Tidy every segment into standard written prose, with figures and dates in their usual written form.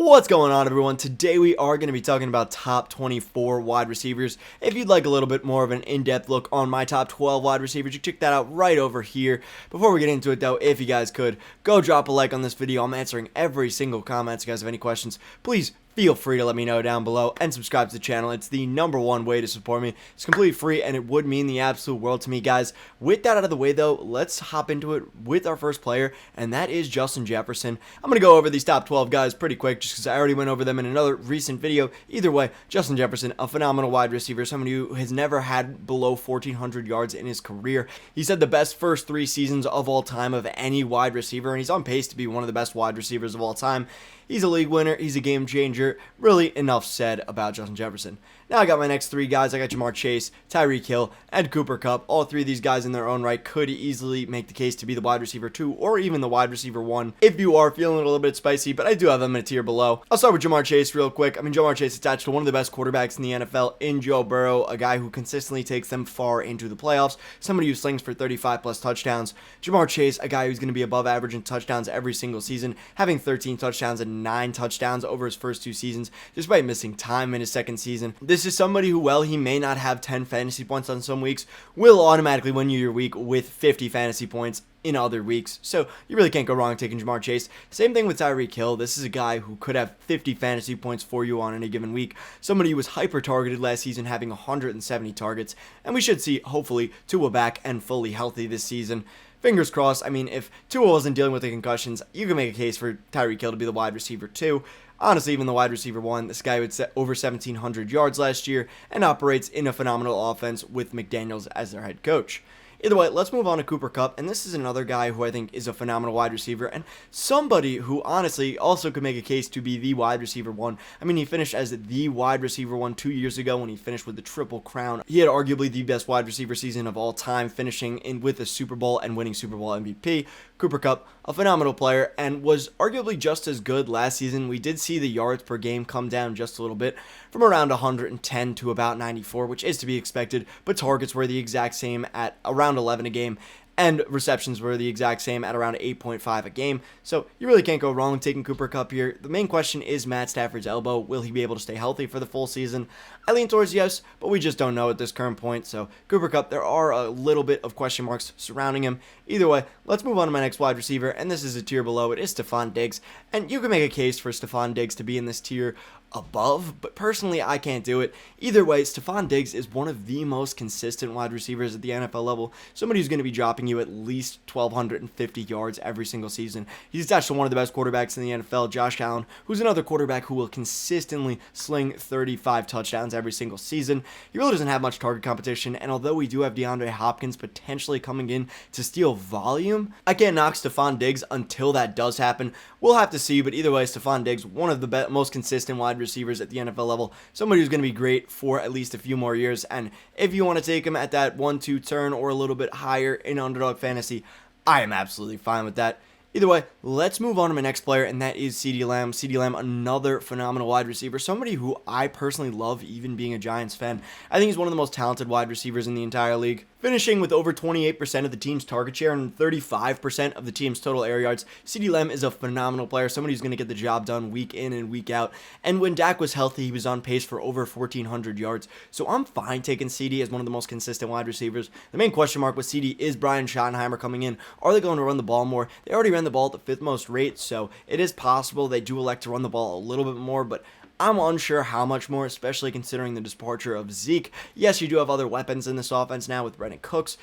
What's going on, everyone? Today we are going to be talking about top 24 wide receivers. If you'd like a little bit more of an in-depth look on my top 12 wide receivers, you can check that out right over here. Before we get into it though, if you guys could, go drop a like on this video. I'm answering every single comment, so if you guys have any questions, please feel free to let me know down below and subscribe to the channel. It's the #1 way to support me. It's completely free and it would mean the absolute world to me, guys. With that out of the way though, let's hop into it with our first player, and that is Justin Jefferson. I'm going to go over these top 12 guys pretty quick just because I already went over them in another recent video. Either way, Justin Jefferson, a phenomenal wide receiver, somebody who has never had below 1,400 yards in his career. He's had the best first 3 seasons of all time of any wide receiver, and he's on pace to be one of the best wide receivers of all time. He's a league winner. He's a game changer. Really, enough said about Justin Jefferson. Now I got my next 3 guys. I got Jamar Chase, Tyreek Hill, and Cooper Kupp. All 3 of these guys in their own right could easily make the case to be the wide receiver 2 or even the wide receiver 1 if you are feeling a little bit spicy, but I do have them in a tier below. I'll start with Jamar Chase real quick. Jamar Chase attached to one of the best quarterbacks in the NFL in Joe Burrow, a guy who consistently takes them far into the playoffs, somebody who slings for 35 plus touchdowns. Jamar Chase, a guy who's going to be above average in touchdowns every single season, having 13 touchdowns and 9 touchdowns over his first 2 seasons, despite missing time in his second season. This is somebody who, well, he may not have 10 fantasy points on some weeks, will automatically win you your week with 50 fantasy points in other weeks. So you really can't go wrong taking Jamar Chase. Same thing with Tyreek Hill. This is a guy who could have 50 fantasy points for you on any given week. Somebody who was hyper targeted last season, having 170 targets, and we should see, hopefully, Tua back and fully healthy this season. Fingers crossed. If Tua wasn't dealing with the concussions, you can make a case for Tyreek Hill to be the wide receiver 2. Honestly, even the wide receiver 1, this guy would set over 1,700 yards last year and operates in a phenomenal offense with McDaniels as their head coach. Either way, let's move on to Cooper Kupp, and this is another guy who I think is a phenomenal wide receiver, and somebody who honestly also could make a case to be the wide receiver 1. He finished as the wide receiver 1 2 years ago when he finished with the Triple Crown. He had arguably the best wide receiver season of all time, finishing in with a Super Bowl and winning Super Bowl MVP. Cooper Kupp, a phenomenal player, and was arguably just as good last season. We did see the yards per game come down just a little bit, from around 110 to about 94, which is to be expected, but targets were the exact same at around 11 a game, and receptions were the exact same at around 8.5 a game. So you really can't go wrong taking Cooper Kupp here. The main question is Matt Stafford's elbow. Will he be able to stay healthy for the full season? I lean towards yes, but we just don't know at this current point. So Cooper Kupp, there are a little bit of question marks surrounding him. Either way, let's move on to my next wide receiver, and this is a tier below. It is Stefon Diggs, and you can make a case for Stefon Diggs to be in this tier above, but personally I can't do it. Either way, Stefon Diggs is one of the most consistent wide receivers at the NFL level, somebody who's going to be dropping you at least 1,250 yards every single season. He's attached to one of the best quarterbacks in the NFL, Josh Allen, who's another quarterback who will consistently sling 35 touchdowns every single season. He really doesn't have much target competition, and although we do have DeAndre Hopkins potentially coming in to steal volume, I can't knock Stefon Diggs until that does happen. We'll have to see, but either way, Stefon Diggs, one of the most consistent wide receivers at the NFL level, somebody who's going to be great for at least a few more years, and if you want to take him at that 1-2 turn or a little bit higher in underdog fantasy, I am absolutely fine with that. Either way, let's move on to my next player, and that is Ceedee Lamb. Ceedee Lamb, another phenomenal wide receiver, somebody who I personally love, even being a Giants fan. I think he's one of the most talented wide receivers in the entire league, finishing with over 28% of the team's target share and 35% of the team's total air yards. Ceedee Lamb is a phenomenal player, somebody who's going to get the job done week in and week out, and when Dak was healthy, he was on pace for over 1,400 yards, so I'm fine taking Ceedee as one of the most consistent wide receivers. The main question mark with Ceedee is Brian Schottenheimer coming in. Are they going to run the ball more? They already ran the ball at the 5th most rate, so it is possible they do elect to run the ball a little bit more, but I'm unsure how much more, especially considering the departure of Zeke. Yes, you do have other weapons in this offense now with Brandon Cooks,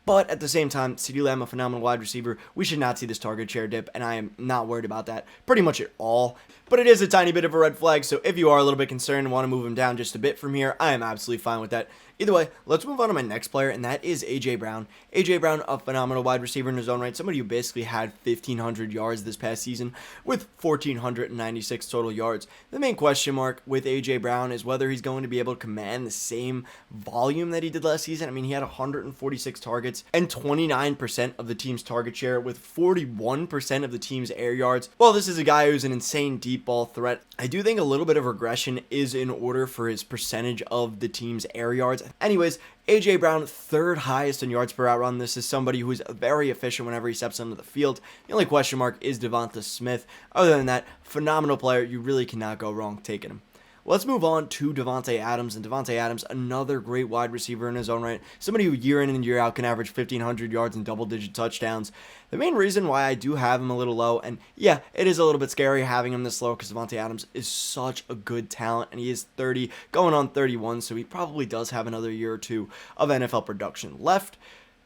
but at the same time, Ceedee Lamb, a phenomenal wide receiver. We should not see this target share dip, and I am not worried about that pretty much at all. But it is a tiny bit of a red flag, so if you are a little bit concerned and want to move him down just a bit from here, I am absolutely fine with that. Either way, let's move on to my next player, and that is A.J. Brown. A.J. Brown, a phenomenal wide receiver in his own right, somebody who basically had 1,500 yards this past season with 1,496 total yards. The main question mark with A.J. Brown is whether he's going to be able to command the same volume that he did last season. He had 146 targets and 29% of the team's target share with 41% of the team's air yards. Well, this is a guy who's an insane deep ball threat. I do think a little bit of regression is in order for his percentage of the team's air yards. Anyways, A.J. Brown, 3rd highest in yards per route run. This is somebody who is very efficient whenever he steps onto the field. The only question mark is DeVonta Smith. Other than that, phenomenal player. You really cannot go wrong taking him. Let's move on to Davante Adams, and Davante Adams, another great wide receiver in his own right, somebody who year in and year out can average 1,500 yards and double-digit touchdowns. The main reason why I do have him a little low, and yeah, it is a little bit scary having him this low because Davante Adams is such a good talent, and he is 30, going on 31, so he probably does have another year or two of NFL production left.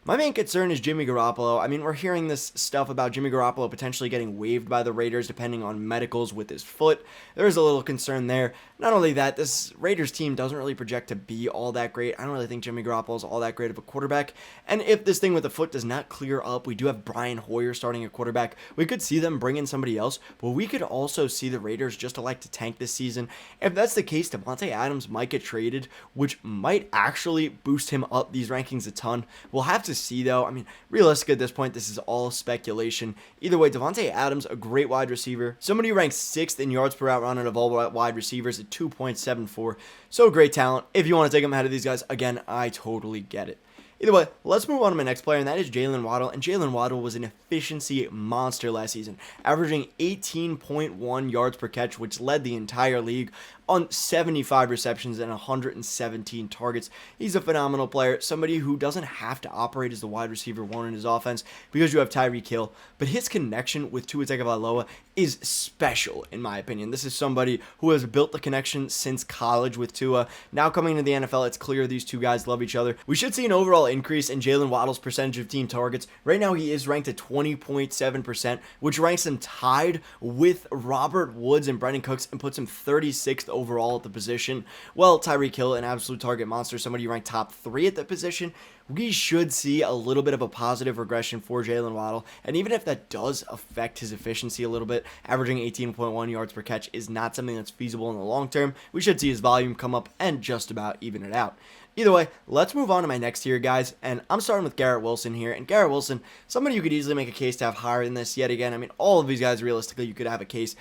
My main concern is Jimmy Garoppolo. I mean, we're hearing this stuff about Jimmy Garoppolo potentially getting waived by the Raiders depending on medicals with his foot. There is a little concern there. Not only that, this Raiders team doesn't really project to be all that great. I don't really think Jimmy Garoppolo is all that great of a quarterback. And if this thing with the foot does not clear up, we do have Brian Hoyer starting at quarterback. We could see them bring in somebody else, but we could also see the Raiders just like to tank this season. If that's the case, Davante Adams might get traded, which might actually boost him up these rankings a ton. We'll have to see, though. I mean, realistically at this point, this is all speculation. Either way, Davante Adams, a great wide receiver. Somebody who ranks 6th in yards per route run out of all wide receivers at 2.74. So great talent. If you want to take him ahead of these guys, again, I totally get it. Either way, let's move on to my next player, and that is Jaylen Waddle. And Jaylen Waddle was an efficiency monster last season, averaging 18.1 yards per catch, which led the entire league on 75 receptions and 117 targets. He's a phenomenal player, somebody who doesn't have to operate as the wide receiver one in his offense because you have Tyreek Hill, but his connection with Tua Tagovailoa is special, in my opinion. This is somebody who has built the connection since college with Tua. Now coming into the NFL, it's clear these two guys love each other. We should see an overall increase in Jaylen Waddle's percentage of team targets. Right now, he is ranked at 20.7%, which ranks him tied with Robert Woods and Brandon Cooks and puts him 36th overall at the position. Well, Tyreek Hill, an absolute target monster, somebody ranked top 3 at the position. We should see a little bit of a positive regression for Jaylen Waddle, and even if that does affect his efficiency a little bit, averaging 18.1 yards per catch is not something that's feasible in the long term. We should see his volume come up and just about even it out. Either way, let's move on to my next tier, guys, and I'm starting with Garrett Wilson here, and Garrett Wilson, somebody you could easily make a case to have higher than this yet again. I mean, all of these guys, realistically, you could have a case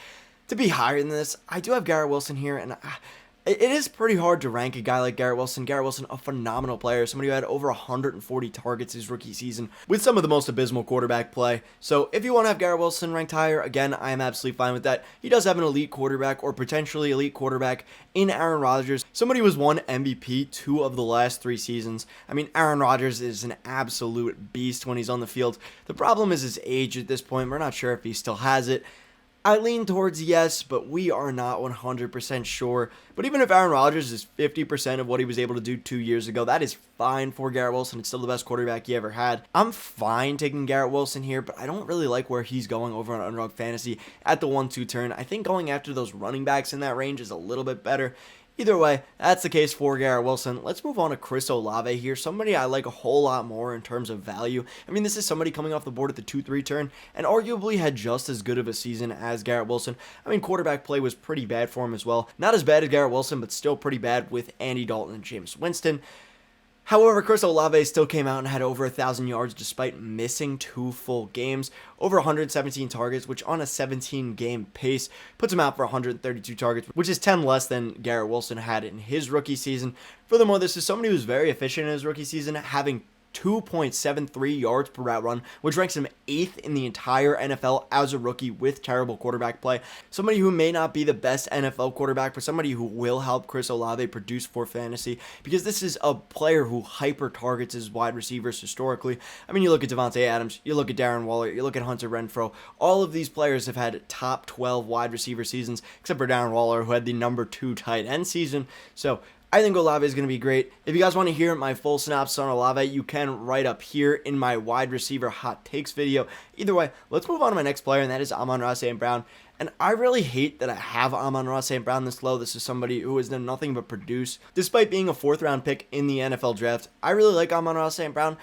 to be higher than this. I do have Garrett Wilson here, and it is pretty hard to rank a guy like Garrett Wilson. Garrett Wilson, a phenomenal player, somebody who had over 140 targets his rookie season with some of the most abysmal quarterback play. So if you want to have Garrett Wilson ranked higher, again, I am absolutely fine with that. He does have an elite quarterback or potentially elite quarterback in Aaron Rodgers. Somebody who has won MVP 2 of the last 3 seasons. I mean, Aaron Rodgers is an absolute beast when he's on the field. The problem is his age at this point. We're not sure if he still has it. I lean towards yes, but we are not 100% sure. But even if Aaron Rodgers is 50% of what he was able to do 2 years ago, that is fine for Garrett Wilson. It's still the best quarterback he ever had. I'm fine taking Garrett Wilson here, but I don't really like where he's going over on Underdog Fantasy at the 1-2 turn. I think going after those running backs in that range is a little bit better. Either way, that's the case for Garrett Wilson. Let's move on to Chris Olave here, somebody I like a whole lot more in terms of value. I mean, this is somebody coming off the board at the 2-3 turn and arguably had just as good of a season as Garrett Wilson. I mean, quarterback play was pretty bad for him as well. Not as bad as Garrett Wilson, but still pretty bad with Andy Dalton and Jameis Winston. However, Chris Olave still came out and had over 1,000 yards despite missing 2 full games, over 117 targets, which on a 17-game pace puts him out for 132 targets, which is 10 less than Garrett Wilson had in his rookie season. Furthermore, this is somebody who's very efficient in his rookie season, having 2.73 yards per route run, which ranks him 8th in the entire NFL as a rookie with terrible quarterback play. Somebody who may not be the best NFL quarterback, but somebody who will help Chris Olave produce for fantasy, because this is a player who hyper targets his wide receivers historically. I mean, you look at Davante Adams, you look at Darren Waller, you look at Hunter Renfrow. All of these players have had top 12 wide receiver seasons, except for Darren Waller, who had the number 2 tight end season. So I think Olave is going to be great. If you guys want to hear my full synopsis on Olave, you can right up here in my wide receiver hot takes video. Either way, let's move on to my next player, and that is Amon Ra St. Brown. And I really hate that I have Amon Ra St. Brown this low. This is somebody who has done nothing but produce. Despite being a 4th-round pick in the NFL draft, I really like Amon Ra St. Brown.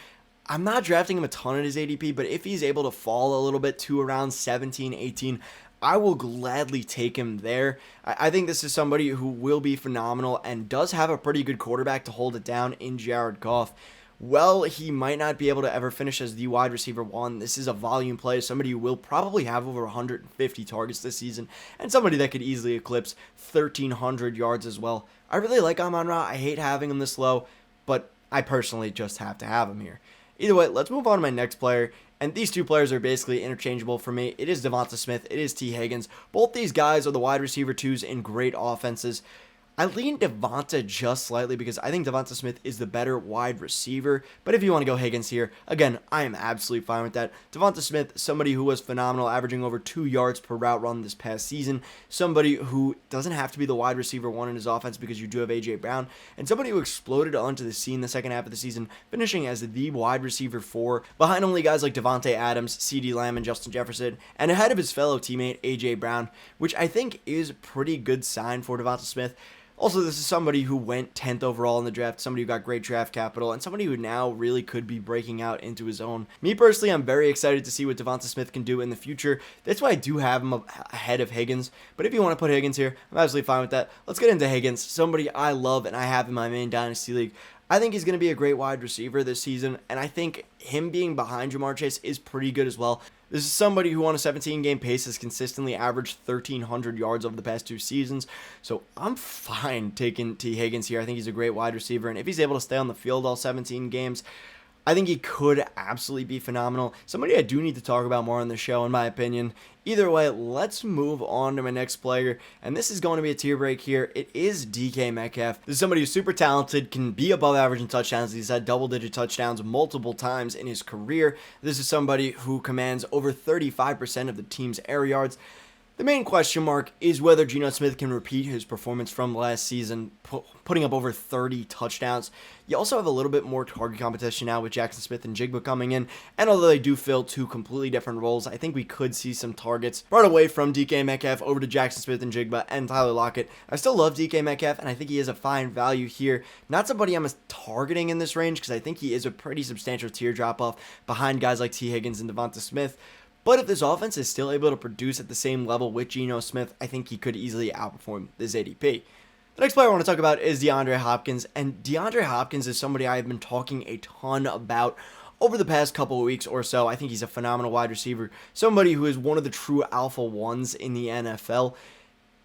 I'm not drafting him a ton at his ADP, but if he's able to fall a little bit to around 17, 18, I will gladly take him there. I think this is somebody who will be phenomenal and does have a pretty good quarterback to hold it down in Jared Goff. Well, he might not be able to ever finish as the wide receiver 1. This is a volume play, somebody who will probably have over 150 targets this season, and somebody that could easily eclipse 1,300 yards as well. I really like Amon Ra. I hate having him this low. but I personally just have to have him here. Either way, let's move on to my next player. And these two players are basically interchangeable for me. It is DeVonta Smith. It is T. Higgins. Both these guys are the wide receiver 2s in great offenses. I lean DeVonta just slightly because I think DeVonta Smith is the better wide receiver. But if you want to go Higgins here, again, I am absolutely fine with that. DeVonta Smith, somebody who was phenomenal, averaging over 2 yards per route run this past season. Somebody who doesn't have to be the wide receiver 1 in his offense because you do have A.J. Brown. And somebody who exploded onto the scene the second half of the season, finishing as the wide receiver 4, behind only guys like Davante Adams, Ceedee Lamb, and Justin Jefferson, and ahead of his fellow teammate A.J. Brown, which I think is a pretty good sign for DeVonta Smith. Also, this is somebody who went 10th overall in the draft, somebody who got great draft capital, and somebody who now really could be breaking out into his own. Me personally, I'm very excited to see what DeVonta Smith can do in the future. That's why I do have him ahead of Higgins. But if you want to put Higgins here, I'm absolutely fine with that. Let's get into Higgins, somebody I love and I have in my main dynasty league. I think he's going to be a great wide receiver this season, and I think him being behind Jamar Chase is pretty good as well. This is somebody who on a 17-game pace has consistently averaged 1,300 yards over the past 2 seasons, so I'm fine taking T. Higgins here. I think he's a great wide receiver, and if he's able to stay on the field all 17 games, I think he could absolutely be phenomenal. Somebody I do need to talk about more on the show, in my opinion. Either way, let's move on to my next player, and this is going to be a tier break here. It is DK Metcalf. This is somebody who's super talented, can be above average in touchdowns. He's had double-digit touchdowns multiple times in his career. This is somebody who commands over 35% of the team's air yards. The main question mark is whether Geno Smith can repeat his performance from last season, putting up over 30 touchdowns. You also have a little bit more target competition now with Jackson Smith and Jigba coming in, and although they do fill 2 completely different roles, I think we could see some targets brought away from DK Metcalf over to Jackson Smith and Jigba and Tyler Lockett. I still love DK Metcalf, and I think he is a fine value here. Not somebody I'm targeting in this range because I think he is a pretty substantial tier drop-off behind guys like T. Higgins and DeVonta Smith. But if this offense is still able to produce at the same level with Geno Smith, I think he could easily outperform this ADP. The next player I want to talk about is DeAndre Hopkins, and DeAndre Hopkins is somebody I've been talking a ton about over the past couple of weeks or so. I think he's a phenomenal wide receiver, somebody who is one of the true alpha ones in the NFL.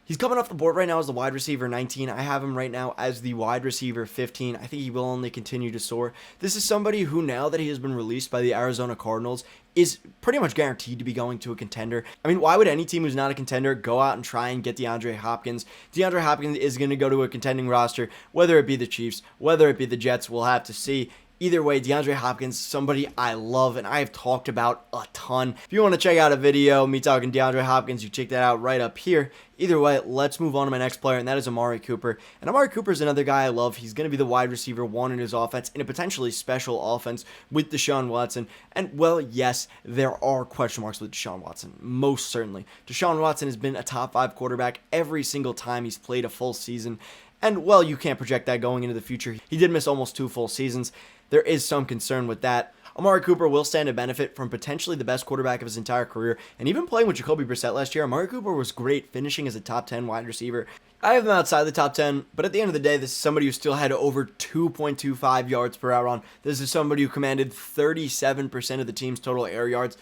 He's coming off the board right now as the wide receiver 19. I have him right now as the wide receiver 15. I think he will only continue to soar. This is somebody who, now that he has been released by the Arizona Cardinals, is pretty much guaranteed to be going to a contender. I mean, why would any team who's not a contender go out and try and get DeAndre Hopkins? DeAndre Hopkins is going to go to a contending roster, whether it be the Chiefs, whether it be the Jets, we'll have to see. Either way, DeAndre Hopkins, somebody I love and I have talked about a ton. If you want to check out a video, me talking DeAndre Hopkins, you check that out right up here. Either way, let's move on to my next player, and that is Amari Cooper. And Amari Cooper is another guy I love. He's going to be the wide receiver 1 in his offense, in a potentially special offense with Deshaun Watson. And, well, yes, there are question marks with Deshaun Watson, most certainly. Deshaun Watson has been a top 5 quarterback every single time he's played a full season. And, well, you can't project that going into the future. He did miss almost 2 full seasons. There is some concern with that. Amari Cooper will stand to benefit from potentially the best quarterback of his entire career, and even playing with Jacoby Brissett last year, Amari Cooper was great, finishing as a top 10 wide receiver. I have him outside the top 10, but at the end of the day, this is somebody who still had over 2.25 yards per out run. This is somebody who commanded 37% of the team's total air yards.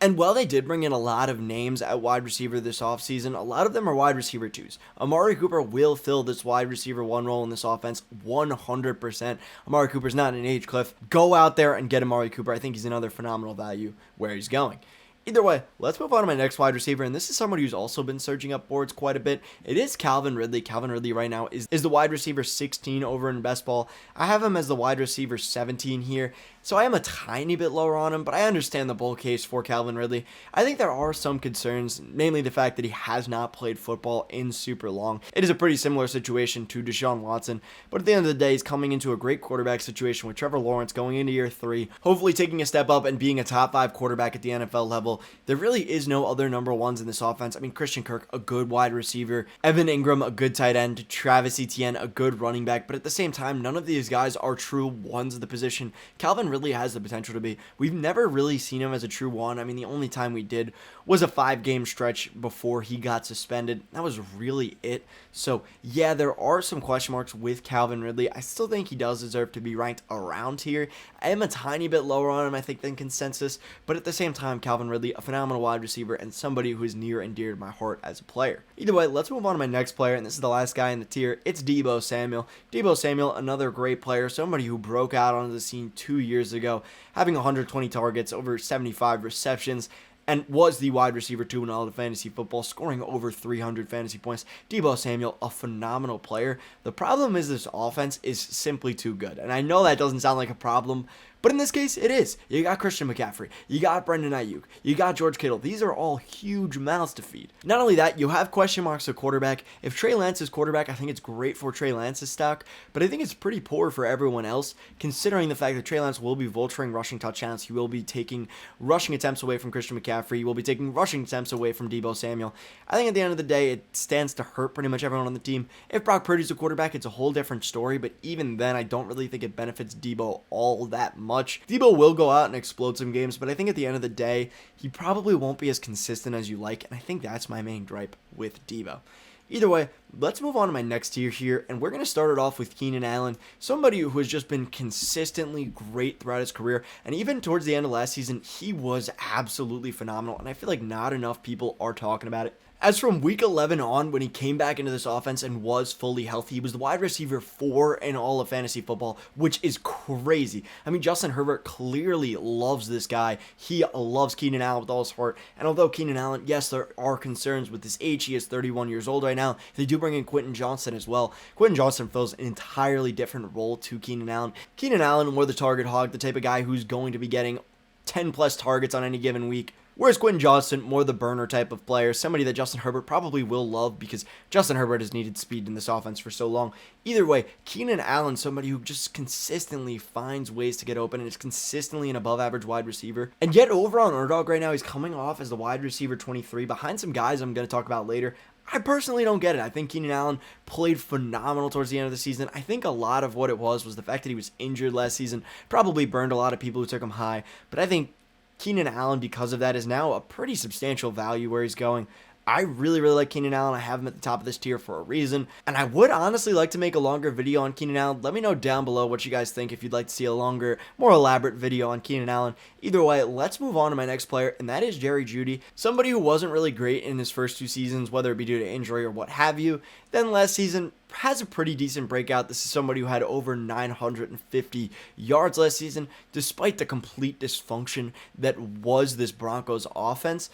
And while they did bring in a lot of names at wide receiver this offseason, a lot of them are wide receiver 2s. Amari Cooper will fill this wide receiver 1 role in this offense 100%. Amari Cooper's not an age cliff. Go out there and get Amari Cooper. I think he's another phenomenal value where he's going. Either way, let's move on to my next wide receiver, and this is somebody who's also been surging up boards quite a bit. It is Calvin Ridley. Calvin Ridley right now is the wide receiver 16 over in best ball. I have him as the wide receiver 17 here, so I am a tiny bit lower on him, but I understand the bull case for Calvin Ridley. I think there are some concerns, namely the fact that he has not played football in super long. It is a pretty similar situation to Deshaun Watson, but at the end of the day, he's coming into a great quarterback situation with Trevor Lawrence going into year 3, hopefully taking a step up and being a top 5 quarterback at the NFL level. There really is no other number 1s in this offense. I mean, Christian Kirk, a good wide receiver, Evan Ingram, a good tight end, Travis Etienne, a good running back, but at the same time, none of these guys are true 1s of the position. Calvin Ridley has the potential to be. We've never really seen him as a true 1. I mean, the only time we did was a 5-game stretch before he got suspended. That was really it. So, yeah, there are some question marks with Calvin Ridley. I still think he does deserve to be ranked around here. I am a tiny bit lower on him, I think, than consensus, but at the same time, Calvin Ridley Ridley, a phenomenal wide receiver and somebody who is near and dear to my heart as a player. Either way, let's move on to my next player, and this is the last guy in the tier. It's Deebo Samuel. Deebo Samuel, another great player, somebody who broke out onto the scene 2 years ago, having 120 targets, over 75 receptions, and was the wide receiver 2 in all of fantasy football, scoring over 300 fantasy points. Deebo Samuel, a phenomenal player. The problem is this offense is simply too good, and I know that doesn't sound like a problem, but in this case, it is. You got Christian McCaffrey. You got Brendan Ayuk. You got George Kittle. These are all huge mouths to feed. Not only that, you have question marks at quarterback. If Trey Lance is quarterback, I think it's great for Trey Lance's stock, but I think it's pretty poor for everyone else, considering the fact that Trey Lance will be vulturing rushing touchdowns. He will be taking rushing attempts away from Christian McCaffrey. He will be taking rushing attempts away from Deebo Samuel. I think at the end of the day, it stands to hurt pretty much everyone on the team. If Brock Purdy's a quarterback, it's a whole different story, but even then, I don't really think it benefits Deebo all that much. Deebo will go out and explode some games, but I think at the end of the day, he probably won't be as consistent as you like, and I think that's my main gripe with Deebo. Either way, let's move on to my next tier here, and we're going to start it off with Keenan Allen, somebody who has just been consistently great throughout his career, and even towards the end of last season, he was absolutely phenomenal, and I feel like not enough people are talking about it. As from week 11 on, when he came back into this offense and was fully healthy, he was the wide receiver 4 in all of fantasy football, which is crazy. I mean, Justin Herbert clearly loves this guy. He loves Keenan Allen with all his heart. And although Keenan Allen, yes, there are concerns with his age. He is 31 years old right now. They do bring in Quentin Johnston as well. Quentin Johnston fills an entirely different role to Keenan Allen. Keenan Allen, more the target hog, the type of guy who's going to be getting 10 plus targets on any given week. Whereas Quentin Johnston, more the burner type of player, somebody that Justin Herbert probably will love because Justin Herbert has needed speed in this offense for so long. Either way, Keenan Allen, somebody who just consistently finds ways to get open and is consistently an above-average wide receiver. And yet over on Underdog right now, he's coming off as the wide receiver 23 behind some guys I'm going to talk about later. I personally don't get it. I think Keenan Allen played phenomenal towards the end of the season. I think a lot of what it was the fact that he was injured last season. Probably burned a lot of people who took him high. But I think Keenan Allen, because of that, is now a pretty substantial value where he's going. I really like Keenan Allen. I have him at the top of this tier for a reason. And I would honestly like to make a longer video on Keenan Allen. Let me know down below what you guys think if you'd like to see a longer, more elaborate video on Keenan Allen. Either way, let's move on to my next player, and that is Jerry Jeudy. Somebody who wasn't really great in his first 2 seasons, whether it be due to injury or what have you. Then last season, has a pretty decent breakout. This is somebody who had over 950 yards last season, despite the complete dysfunction that was this Broncos offense.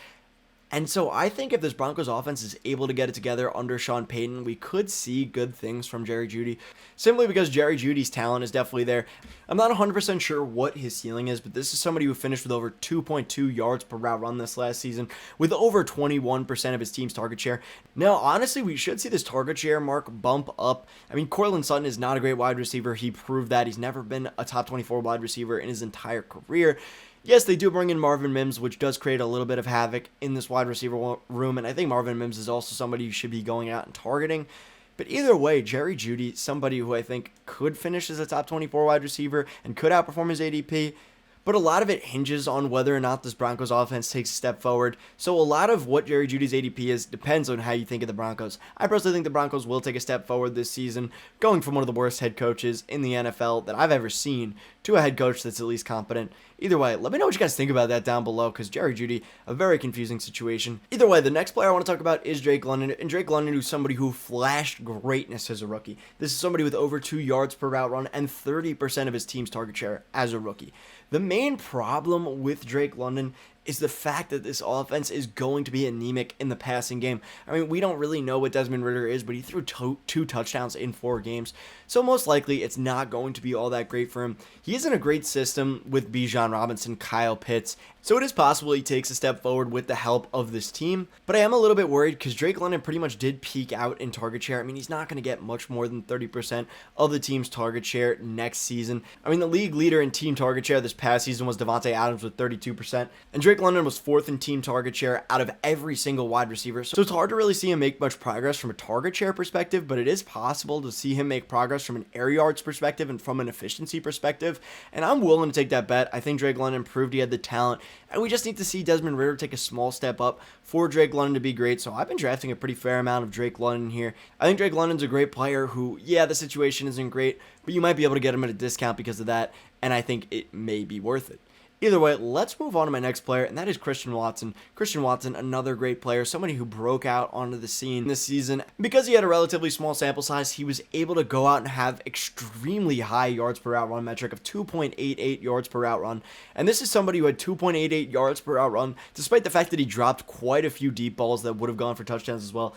And so I think if this Broncos offense is able to get it together under Sean Payton, we could see good things from Jerry Jeudy, simply because Jerry Jeudy's talent is definitely there. I'm not 100% sure what his ceiling is, but this is somebody who finished with over 2.2 yards per route run this last season, with over 21% of his team's target share. Now, honestly, we should see this target share mark bump up. I mean, Courtland Sutton is not a great wide receiver. He proved that. He's never been a top 24 wide receiver in his entire career. Yes, they do bring in Marvin Mims, which does create a little bit of havoc in this wide receiver room, and I think Marvin Mims is also somebody you should be going out and targeting. But either way, Jerry Jeudy, somebody who I think could finish as a top 24 wide receiver and could outperform his ADP, but a lot of it hinges on whether or not this Broncos offense takes a step forward. So a lot of what Jerry Jeudy's ADP is depends on how you think of the Broncos. I personally think the Broncos will take a step forward this season, going from one of the worst head coaches in the NFL that I've ever seen to a head coach that's at least competent. Either way, let me know what you guys think about that down below, because Jerry Jeudy, a very confusing situation. Either way, the next player I want to talk about is Drake London, and Drake London is somebody who flashed greatness as a rookie. This is somebody with over 2 yards per route run and 30% of his team's target share as a rookie. The main problem with Drake London is the fact that this offense is going to be anemic in the passing game. I mean, we don't really know what Desmond Ridder is, but he threw 2 touchdowns in 4 games, so most likely it's not going to be all that great for him. He is in a great system with Bijan Robinson, Kyle Pitts, so it is possible he takes a step forward with the help of this team, but I am a little bit worried because Drake London pretty much did peak out in target share. I mean, he's not going to get much more than 30% of the team's target share next season. I mean, the league leader in team target share this past season was Davante Adams with 32%, and Drake London was 4th in team target share out of every single wide receiver, so it's hard to really see him make much progress from a target share perspective, but it is possible to see him make progress from an air yards perspective and from an efficiency perspective, and I'm willing to take that bet. I think Drake London proved he had the talent, and we just need to see Desmond Ridder take a small step up for Drake London to be great, so I've been drafting a pretty fair amount of Drake London here. I think Drake London's a great player who, yeah, the situation isn't great, but you might be able to get him at a discount because of that, and I think it may be worth it. Either way, let's move on to my next player, and that is Christian Watson. Christian Watson, another great player, somebody who broke out onto the scene this season. Because he had a relatively small sample size, he was able to go out and have extremely high yards per route run metric of 2.88 yards per route run. And this is somebody who had 2.88 yards per route run, despite the fact that he dropped quite a few deep balls that would have gone for touchdowns as well.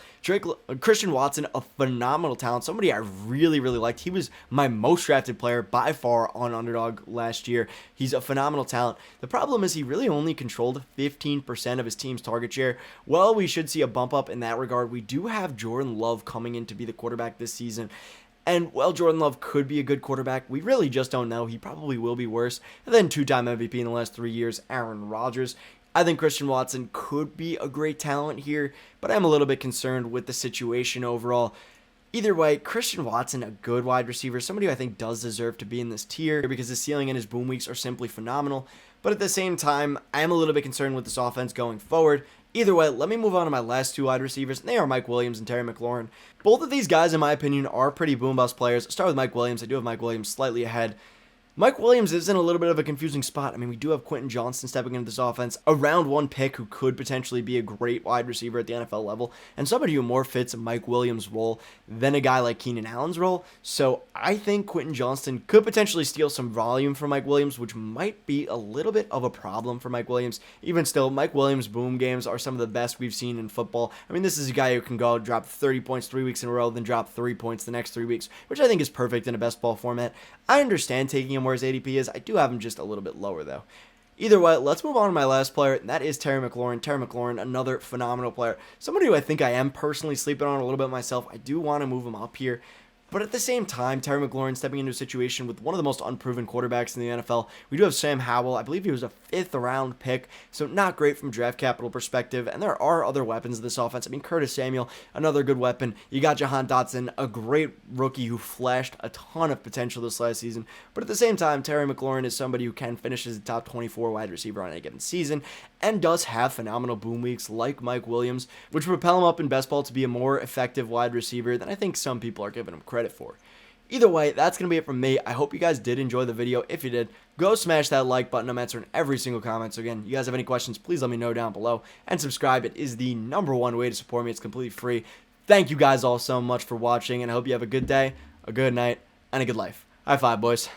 Christian Watson, a phenomenal talent, somebody I really, really liked. He was my most drafted player by far on Underdog last year. He's a phenomenal talent. The problem is he really only controlled 15% of his team's target share. Well, we should see a bump up in that regard. We do have Jordan Love coming in to be the quarterback this season. And while Jordan Love could be a good quarterback, we really just don't know. He probably will be worse. And then two-time MVP in the last 3 years, Aaron Rodgers. I think Christian Watson could be a great talent here, but I'm a little bit concerned with the situation overall. Either way, Christian Watson, a good wide receiver, somebody who I think does deserve to be in this tier because his ceiling and his boom weeks are simply phenomenal. But at the same time, I am a little bit concerned with this offense going forward. Either way, let me move on to my last two wide receivers, and they are Mike Williams and Terry McLaurin. Both of these guys, in my opinion, are pretty boom-bust players. I'll start with Mike Williams. I do have Mike Williams slightly ahead. Mike Williams is in a little bit of a confusing spot. I mean, we do have Quentin Johnston stepping into this offense, a round one pick who could potentially be a great wide receiver at the NFL level, and somebody who more fits Mike Williams' role than a guy like Keenan Allen's role. So I think Quentin Johnston could potentially steal some volume from Mike Williams, which might be a little bit of a problem for Mike Williams. Even still, Mike Williams' boom games are some of the best we've seen in football. I mean, this is a guy who can go drop 30 points 3 weeks in a row, then drop 3 points the next 3 weeks, which I think is perfect in a best ball format. I understand taking him where his ADP is. I do have him just a little bit lower, though. Either way, let's move on to my last player, and that is Terry McLaurin. Terry McLaurin, another phenomenal player. Somebody who I think I am personally sleeping on a little bit myself. I do want to move him up here. But at the same time, Terry McLaurin stepping into a situation with one of the most unproven quarterbacks in the NFL. We do have Sam Howell. I believe he was a 5th round pick, so not great from draft capital perspective. And there are other weapons in this offense. I mean, Curtis Samuel, another good weapon. You got Jahan Dotson, a great rookie who flashed a ton of potential this last season. But at the same time, Terry McLaurin is somebody who can finish as a top 24 wide receiver on any given season and does have phenomenal boom weeks like Mike Williams, which propel him up in best ball to be a more effective wide receiver than I think some people are giving him credit for. Either way, that's going to be it from me. I hope you guys did enjoy the video. If you did, go smash that like button. I'm answering every single comment. So again, you guys have any questions, please let me know down below. And subscribe. It is the #1 way to support me. It's completely free. Thank you guys all so much for watching, and I hope you have a good day, a good night, and a good life. High five, boys.